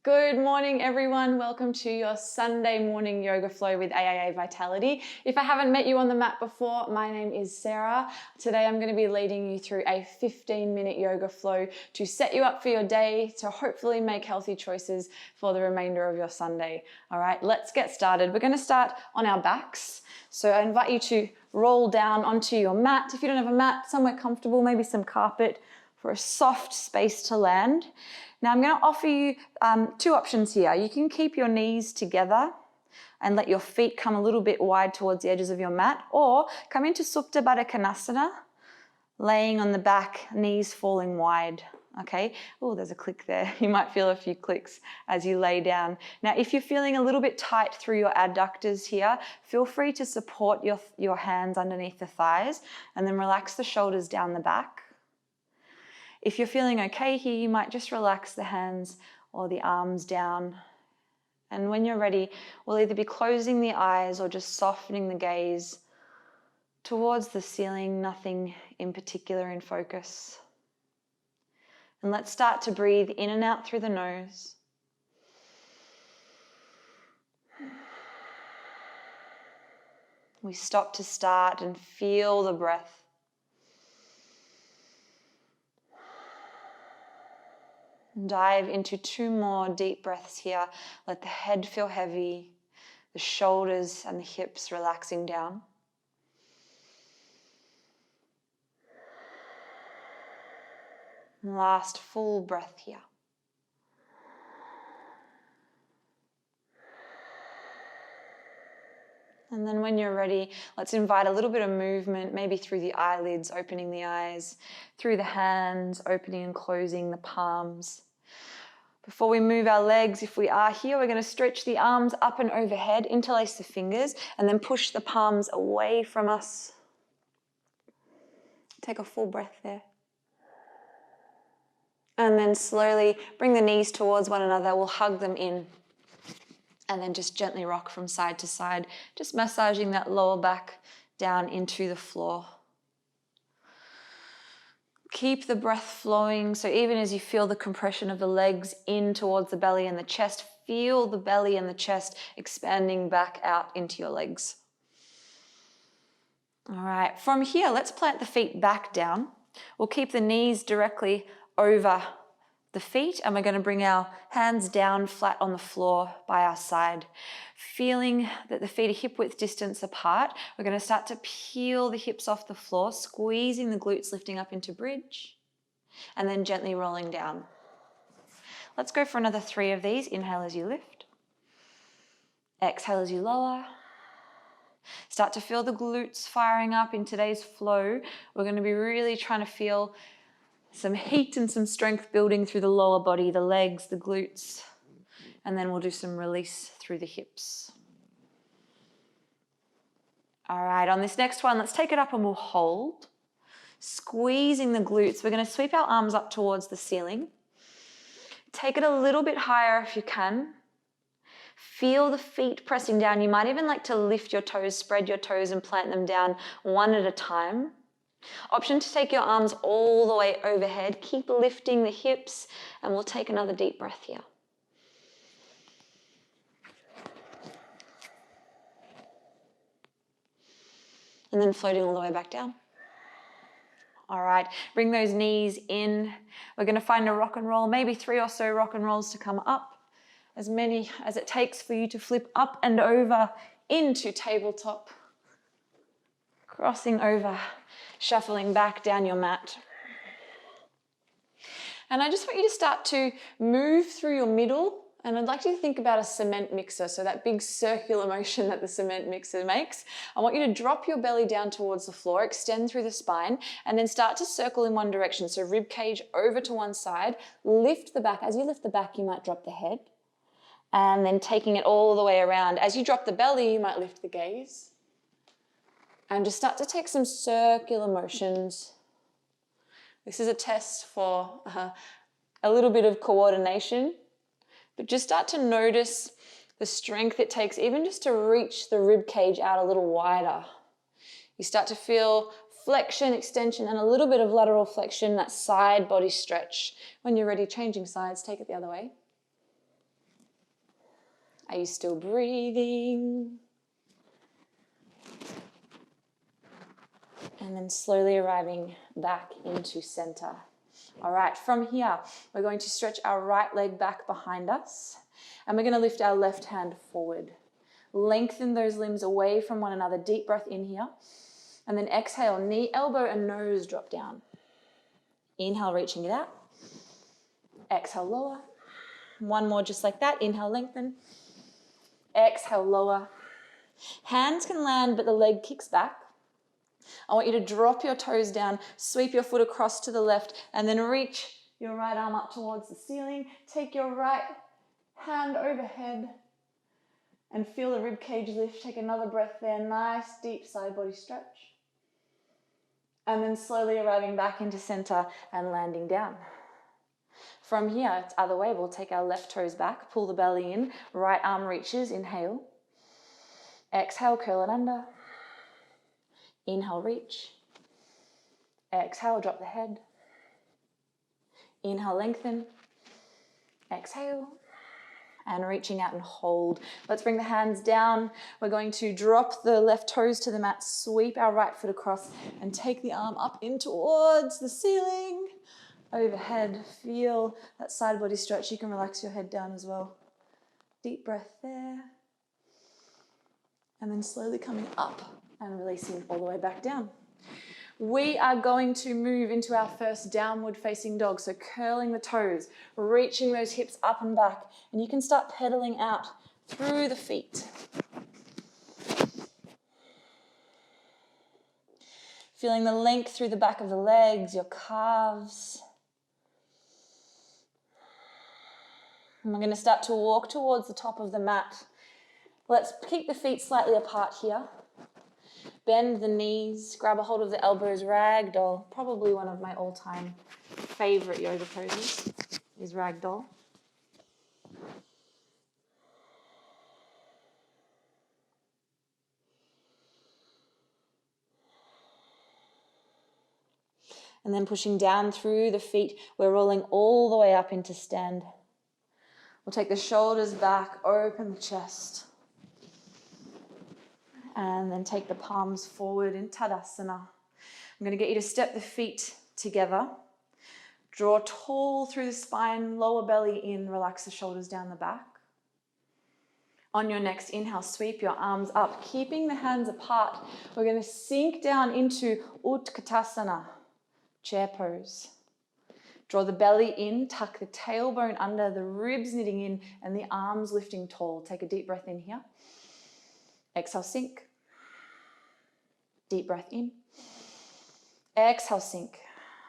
Good morning, everyone. Welcome to your Sunday morning yoga flow with AAA Vitality. If I haven't met you on the mat before, my name is Sarah. Today I'm going to be leading you through a 15-minute yoga flow to set you up for your day, to hopefully make healthy choices for the remainder of your Sunday. All right, let's get started. We're going to start on our backs. So I invite you to roll down onto your mat. If you don't have a mat, somewhere comfortable, maybe some carpet for a soft space to land. Now I'm going to offer you two options here. You can keep your knees together and let your feet come a little bit wide towards the edges of your mat, or come into Supta Baddha Konasana, laying on the back, knees falling wide. Okay, oh, there's a click there. You might feel a few clicks as you lay down. Now, if you're feeling a little bit tight through your adductors here, feel free to support your hands underneath the thighs and then relax the shoulders down the back. If you're feeling okay here, you might just relax the hands or the arms down. And when you're ready, we'll either be closing the eyes or just softening the gaze towards the ceiling, nothing in particular in focus. And let's start to breathe in and out through the nose. We stop to start and feel the breath. Dive into two more deep breaths here. Let the head feel heavy, the shoulders and the hips relaxing down. And last full breath here. And then when you're ready, let's invite a little bit of movement, maybe through the eyelids, opening the eyes, through the hands, opening and closing the palms. Before we move our legs, if we are here, we're going to stretch the arms up and overhead, interlace the fingers, and then push the palms away from us. Take a full breath there. And then slowly bring the knees towards one another. We'll hug them in. And then just gently rock from side to side, just massaging that lower back down into the floor. Keep the breath flowing, so even as you feel the compression of the legs in towards the belly and the chest, feel the belly and the chest expanding back out into your legs. All right, from here, let's plant the feet back down. We'll keep the knees directly over the feet, and we're going to bring our hands down flat on the floor by our side. Feeling that the feet are hip width distance apart, we're going to start to peel the hips off the floor, squeezing the glutes, lifting up into bridge, and then gently rolling down. Let's go for another 3 of these. Inhale as you lift. Exhale as you lower. Start to feel the glutes firing up in today's flow. We're going to be really trying to feel some heat and some strength building through the lower body, the legs, the glutes, and then we'll do some release through the hips. All right, on this next one, let's take it up and we'll hold. Squeezing the glutes, we're going to sweep our arms up towards the ceiling. Take it a little bit higher if you can. Feel the feet pressing down. You might even like to lift your toes, spread your toes and plant them down one at a time. Option to take your arms all the way overhead. Keep lifting the hips, and we'll take another deep breath here. And then floating all the way back down. All right, bring those knees in. We're going to find a rock and roll, maybe 3 or so rock and rolls to come up. As many as it takes for you to flip up and over into tabletop. Crossing over, shuffling back down your mat. And I just want you to start to move through your middle, and I'd like you to think about a cement mixer, so that big circular motion that the cement mixer makes. I want you to drop your belly down towards the floor, extend through the spine, and then start to circle in one direction. So rib cage over to one side, lift the back. As you lift the back, you might drop the head, and then taking it all the way around. As you drop the belly, you might lift the gaze. And just start to take some circular motions. This is a test for a little bit of coordination, but just start to notice the strength it takes even just to reach the rib cage out a little wider. You start to feel flexion, extension, and a little bit of lateral flexion, that side body stretch. When you're ready, changing sides, take it the other way. Are you still breathing? And then slowly arriving back into center. All right, from here, we're going to stretch our right leg back behind us, and we're going to lift our left hand forward. Lengthen those limbs away from one another. Deep breath in here. And then exhale, knee, elbow, and nose drop down. Inhale, reaching it out. Exhale, lower. One more just like that. Inhale, lengthen. Exhale, lower. Hands can land, but the leg kicks back. I want you to drop your toes down, sweep your foot across to the left, and then reach your right arm up towards the ceiling. Take your right hand overhead and feel the rib cage lift. Take another breath there. Nice, deep side body stretch. And then slowly arriving back into center and landing down. From here, it's other way. We'll take our left toes back, pull the belly in, right arm reaches, inhale. Exhale, curl it under. Inhale, reach. Exhale, drop the head. Inhale, lengthen. Exhale. And reaching out and hold. Let's bring the hands down. We're going to drop the left toes to the mat, sweep our right foot across, and take the arm up in towards the ceiling. Overhead, feel that side body stretch. You can relax your head down as well. Deep breath there. And then slowly coming up and releasing all the way back down. We are going to move into our first downward facing dog. So curling the toes, reaching those hips up and back. And you can start pedaling out through the feet. Feeling the length through the back of the legs, your calves. And we're going to start to walk towards the top of the mat. Let's keep the feet slightly apart here. Bend the knees, grab a hold of the elbows, ragdoll. Probably one of my all-time favorite yoga poses is ragdoll. And then pushing down through the feet, we're rolling all the way up into stand. We'll take the shoulders back, open the chest. And then take the palms forward in Tadasana. I'm going to get you to step the feet together. Draw tall through the spine, lower belly in, relax the shoulders down the back. On your next inhale, sweep your arms up, keeping the hands apart. We're going to sink down into Utkatasana, chair pose. Draw the belly in, tuck the tailbone under, the ribs knitting in, and the arms lifting tall. Take a deep breath in here. Exhale, sink. Deep breath in. Exhale, sink.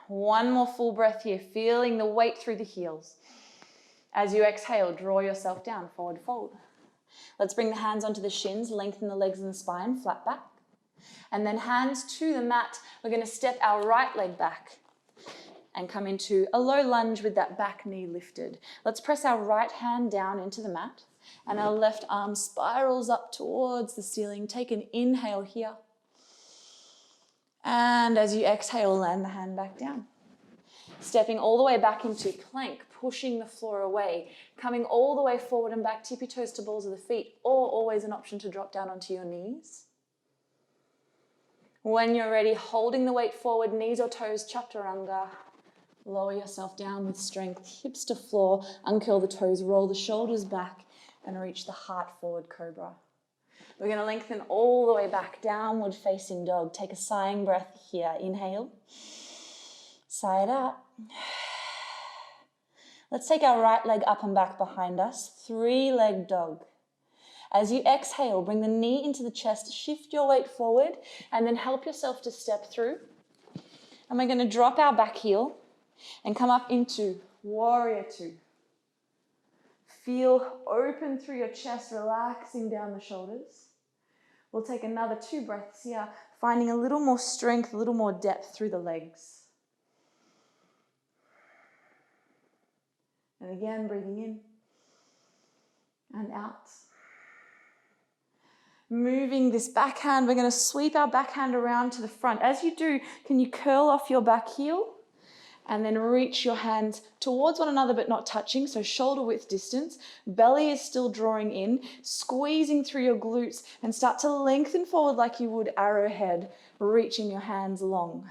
One more full breath here, feeling the weight through the heels. As you exhale, draw yourself down, forward fold. Let's bring the hands onto the shins, lengthen the legs and the spine, flat back. And then hands to the mat. We're going to step our right leg back and come into a low lunge with that back knee lifted. Let's press our right hand down into the mat. And our left arm spirals up towards the ceiling. Take an inhale here. And as you exhale, land the hand back down. Stepping all the way back into plank, pushing the floor away. Coming all the way forward and back, tippy toes to balls of the feet, or always an option to drop down onto your knees. When you're ready, holding the weight forward, knees or toes, chaturanga. Lower yourself down with strength, hips to floor, uncurl the toes, roll the shoulders back, and reach the heart forward cobra. We're going to lengthen all the way back, downward facing dog. Take a sighing breath here. Inhale. Sigh it out. Let's take our right leg up and back behind us. 3-leg dog. As you exhale, bring the knee into the chest, shift your weight forward, and then help yourself to step through. And we're going to drop our back heel and come up into warrior 2. Feel open through your chest, relaxing down the shoulders. We'll take another 2 breaths here, finding a little more strength, a little more depth through the legs. And again, breathing in and out. Moving this backhand, we're going to sweep our backhand around to the front. As you do, can you curl off your back heel And then reach your hands towards one another but not touching, so shoulder width distance. Belly is still drawing in, squeezing through your glutes, and start to lengthen forward like you would arrowhead, reaching your hands long.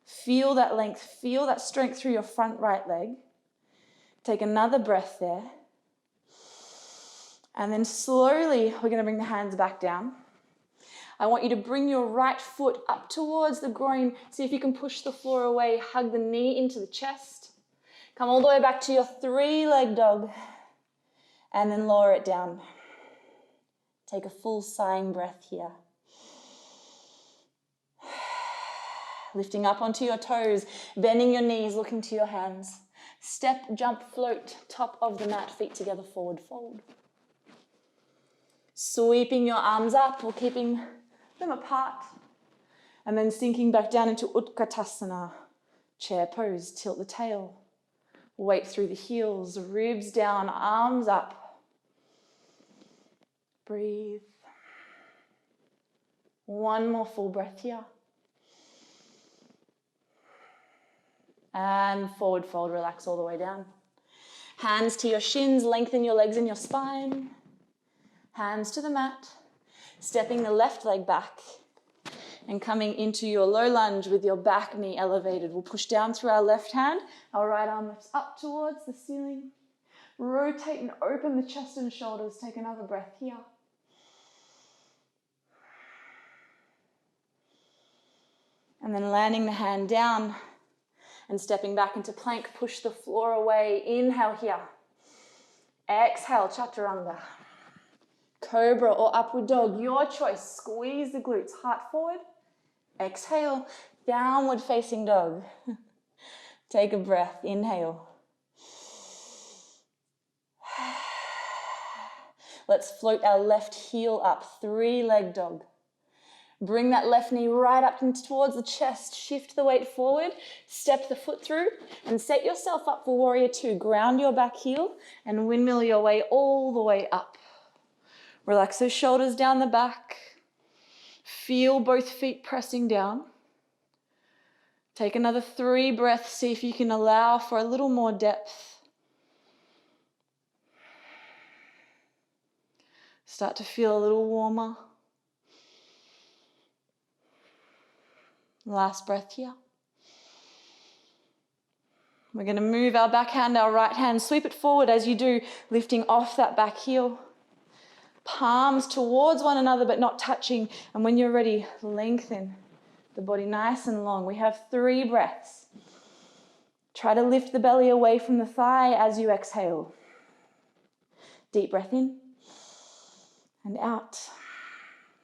Feel that length, feel that strength through your front right leg. Take another breath there. And then slowly, we're going to bring the hands back down. I want you to bring your right foot up towards the groin. See if you can push the floor away. Hug the knee into the chest. Come all the way back to your 3-leg dog. And then lower it down. Take a full sighing breath here. Lifting up onto your toes, bending your knees, looking to your hands. Step, jump, float, top of the mat, feet together, forward fold. Sweeping your arms up or keeping them apart. And then sinking back down into Utkatasana, chair pose, tilt the tail. Weight through the heels, ribs down, arms up. Breathe. One more full breath here. And forward fold, relax all the way down. Hands to your shins, lengthen your legs and your spine. Hands to the mat. Stepping the left leg back and coming into your low lunge with your back knee elevated. We'll push down through our left hand. Our right arm lifts up towards the ceiling. Rotate and open the chest and shoulders. Take another breath here. And then landing the hand down and stepping back into plank. Push the floor away. Inhale here. Exhale, chaturanga. Cobra or upward dog, your choice. Squeeze the glutes, heart forward. Exhale, downward facing dog. Take a breath, inhale. Let's float our left heel up, 3-leg dog. Bring that left knee right up towards the chest. Shift the weight forward, step the foot through, and set yourself up for warrior 2. Ground your back heel and windmill your way all the way up. Relax those shoulders down the back. Feel both feet pressing down. Take another 3 breaths. See if you can allow for a little more depth. Start to feel a little warmer. Last breath here. We're going to move our back hand, our right hand, sweep it forward as you do, lifting off that back heel. Palms towards one another but not touching. And when you're ready, lengthen the body nice and long. We have 3 breaths. Try to lift the belly away from the thigh as you exhale. Deep breath in and out.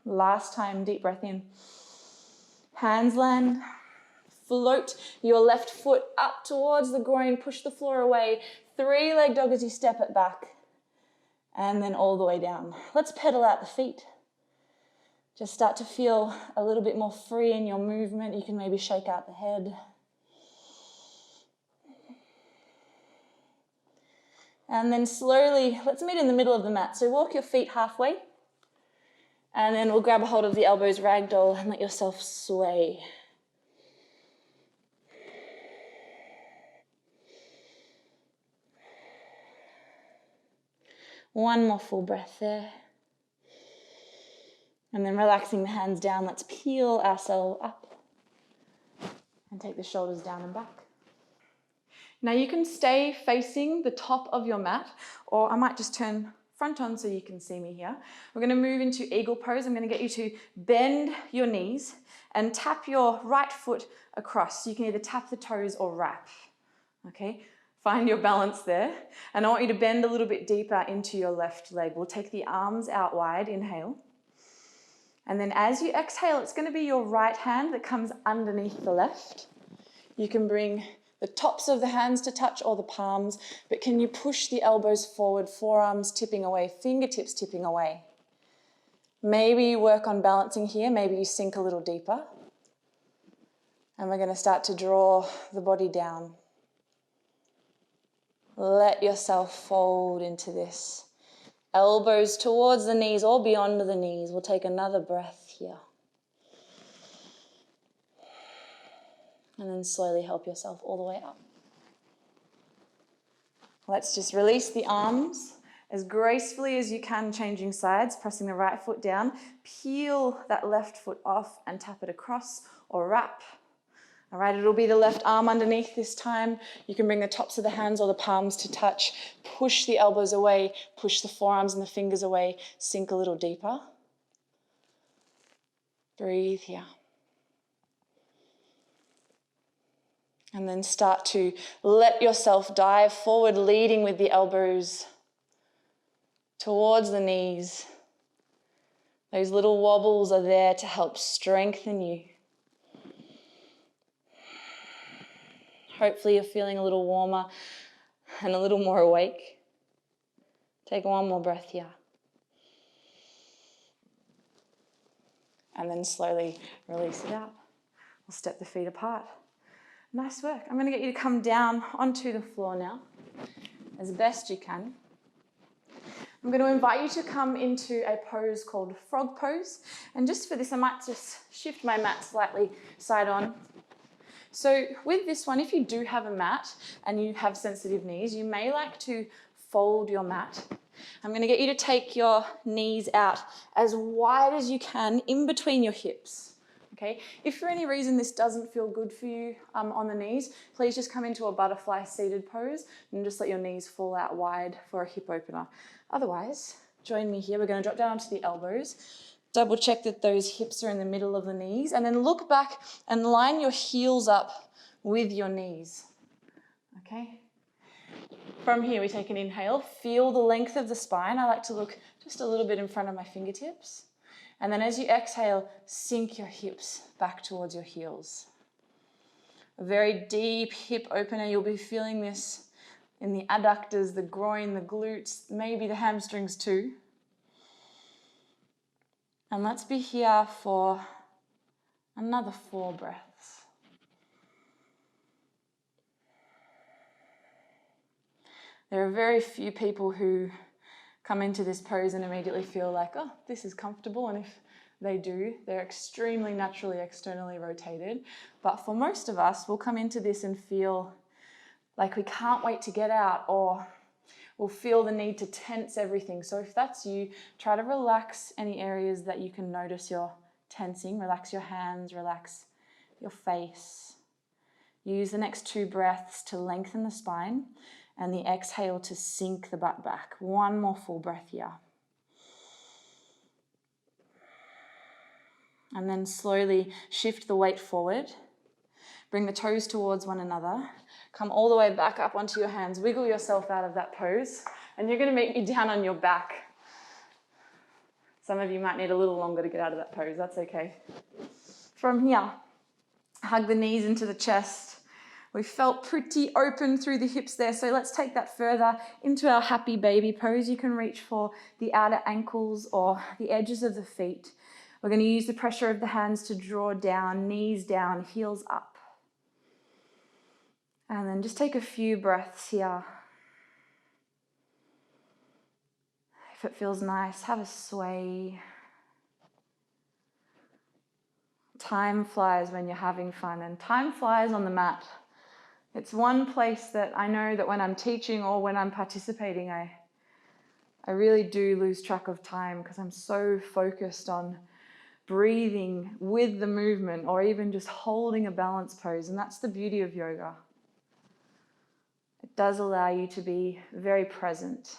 Last time, deep breath in. Hands land. Float your left foot up towards the groin. Push the floor away. 3-leg dog as you step it back. And then all the way down. Let's pedal out the feet. Just start to feel a little bit more free in your movement. You can maybe shake out the head. And then slowly, let's meet in the middle of the mat. So walk your feet halfway. And then we'll grab a hold of the elbows, ragdoll, and let yourself sway. One more full breath there. And then relaxing the hands down, let's peel ourselves up and take the shoulders down and back. Now you can stay facing the top of your mat, or I might just turn front on so you can see me here. We're going to move into eagle pose. I'm going to get you to bend your knees and tap your right foot across. You can either tap the toes or wrap. Okay? Find your balance there. And I want you to bend a little bit deeper into your left leg. We'll take the arms out wide, inhale. And then as you exhale, it's going to be your right hand that comes underneath the left. You can bring the tops of the hands to touch or the palms, but can you push the elbows forward, forearms tipping away, fingertips tipping away? Maybe you work on balancing here, maybe you sink a little deeper. And we're going to start to draw the body down. Let yourself fold into this. Elbows towards the knees or beyond the knees. We'll take another breath here. And then slowly help yourself all the way up. Let's just release the arms as gracefully as you can, changing sides, pressing the right foot down. Peel that left foot off and tap it across or wrap. All right, it'll be the left arm underneath this time. You can bring the tops of the hands or the palms to touch. Push the elbows away, push the forearms and the fingers away. Sink a little deeper. Breathe here. And then start to let yourself dive forward, leading with the elbows towards the knees. Those little wobbles are there to help strengthen you. Hopefully you're feeling a little warmer and a little more awake. Take one more breath here. And then slowly release it out. We'll step the feet apart. Nice work. I'm going to get you to come down onto the floor now as best you can. I'm going to invite you to come into a pose called frog pose. And just for this, I might just shift my mat slightly side on. So with this one, if you do have a mat and you have sensitive knees, you may like to fold your mat. I'm going to get you to take your knees out as wide as you can in between your hips. Okay? If for any reason this doesn't feel good for you on the knees, please just come into a butterfly seated pose and just let your knees fall out wide for a hip opener. Otherwise, join me here. We're going to drop down onto the elbows. Double check that those hips are in the middle of the knees, and then look back and line your heels up with your knees. Okay? From here, we take an inhale. Feel the length of the spine. I like to look just a little bit in front of my fingertips. And then as you exhale, sink your hips back towards your heels. A very deep hip opener. You'll be feeling this in the adductors, the groin, the glutes, maybe the hamstrings too. And let's be here for another 4 breaths. There are very few people who come into this pose and immediately feel like, oh, this is comfortable. And if they do, they're extremely naturally externally rotated. But for most of us, we'll come into this and feel like we can't wait to get out, or we'll feel the need to tense everything. So if that's you, try to relax any areas that you can notice you're tensing. Relax your hands, relax your face. Use the next 2 breaths to lengthen the spine, and the exhale to sink the butt back. 1 more full breath here. And then slowly shift the weight forward. Bring the toes towards one another. Come all the way back up onto your hands. Wiggle yourself out of that pose. And you're going to meet me down on your back. Some of you might need a little longer to get out of that pose. That's okay. From here, hug the knees into the chest. We felt pretty open through the hips there, so let's take that further into our happy baby pose. You can reach for the outer ankles or the edges of the feet. We're going to use the pressure of the hands to draw down, knees down, heels up. And then just take a few breaths here. If it feels nice, have a sway. Time flies when you're having fun, and time flies on the mat. It's one place that I know that when I'm teaching or when I'm participating, I really do lose track of time because I'm so focused on breathing with the movement or even just holding a balance pose. And that's the beauty of yoga. It does allow you to be very present.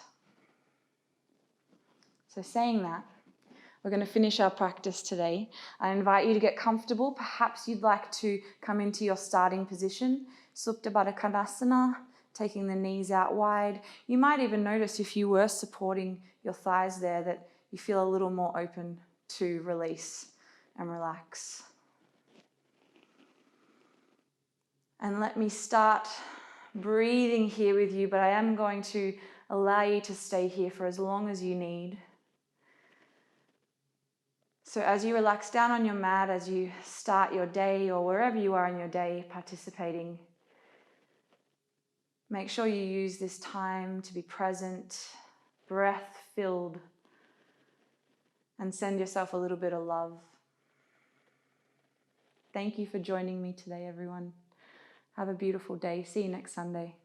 So saying that, we're going to finish our practice today. I invite you to get comfortable. Perhaps you'd like to come into your starting position. Supta Baddha Konasana, taking the knees out wide. You might even notice if you were supporting your thighs there that you feel a little more open to release and relax. And let me start breathing here with you, but I am going to allow you to stay here for as long as you need. So as you relax down on your mat, as you start your day or wherever you are in your day participating, make sure you use this time to be present, breath-filled, and send yourself a little bit of love. Thank you for joining me today, everyone. Have a beautiful day. See you next Sunday.